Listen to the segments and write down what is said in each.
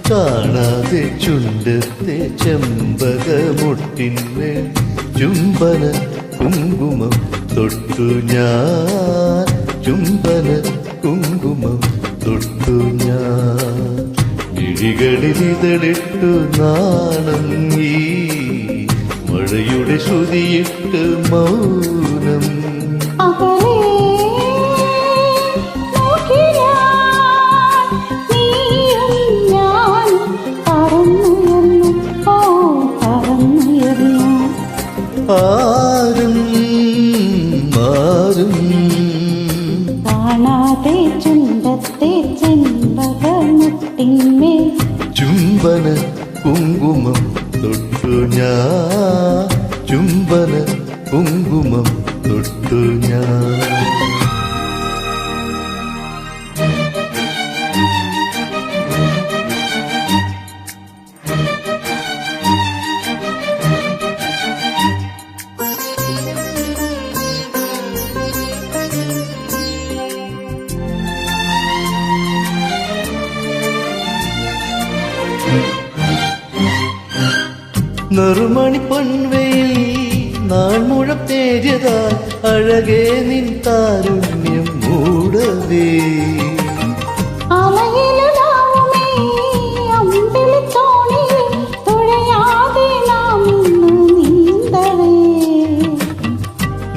കാണാതെ ചുണ്ടത്തെ ചെമ്പകമൊട്ടിന് ചുംബന കുങ്കുമം തൊട്ടു ഞാൻ, ചുംബന കുങ്കുമം തൊട്ടു ഞാൻ. മിഴികളിലിതളിട്ടു നാണം ഈ മഴയുടെ ശ്രുതിയിട്ട് മൗനം. ആരും മാറും കാണാതെ ചുണ്ടത്തെ ചെമ്പകമുട്ടിന്മേൽ ചുംബന കുങ്കുമം തൊട്ടു ഞാൻ, ചുംബന കുങ്കുമം തൊട്ടു ഞാൻ. നെറുമണി പൊൻവയിൽ നാൾമുഴം തേജതാൽ അഴകേ നിൻ താരുണ്യം മൂടവേ.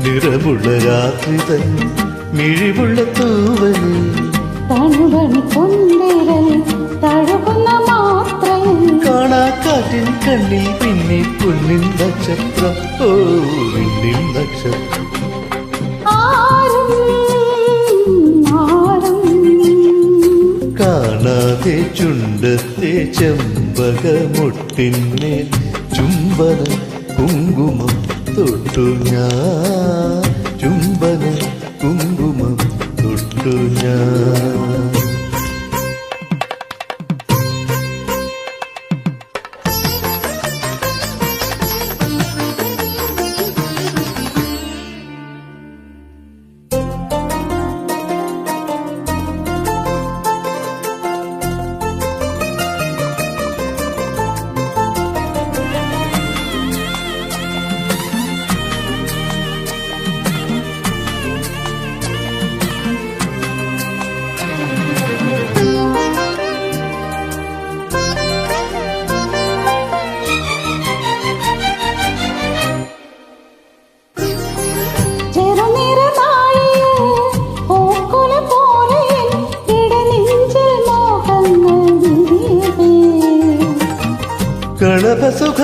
നിറമുള്ള രാത്രി തൻ മിഴിവുള്ള തൂവലിൽ തണുവണി പൊൻവിരൽ തഴുകുന്ന മാത്രയിൽ കാണാക്കാറ്റിൻ കണ്ണിൽ പിന്നെ പൊന്നിൻ നക്ഷത്രം. ഓ പിന്നിൻ നക്ഷത്രം. കാണാതെ ചുണ്ടത്തെ ചെമ്പകമൊട്ടിന്മേൽ ചുംബന കുങ്കുമം തൊട്ടു ഞാൻ, ചുംബന കുങ്കുമം തൊട്ടു ഞാൻ.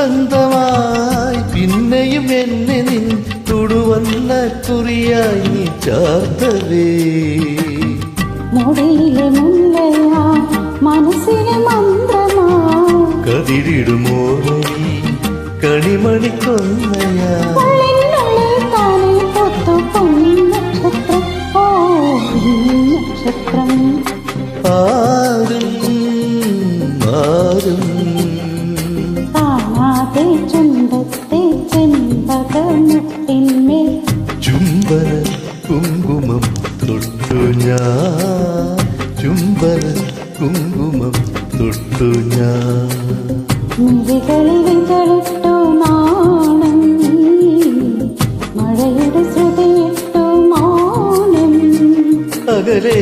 കളഭസുഗന്ധമായി പിന്നെയും എന്നെ നിൻ തൊടുവന്ന കുറിയായി നീ ചാർത്തവേ. മുടിയിലെ മുല്ലയാ മനസ്സിലെ മന്ത്രമാ കതിരിടുമോ കണിമണി കൊന്നയാ. നക്ഷത്രം ആരും മാറും കാണാതെ ചുണ്ടത്തെ ചെമ്പകമുട്ടിന്മേൽ ചുംബന കുങ്കുമം തൊട്ടു ഞാൻ, ചുംബന കുങ്കുമം തൊട്ടു ഞാൻ. മിഴികളിലിതളിട്ടു നാണം മഴയുടെ ശ്രുതിയിട്ടു മൗനം. അകലേ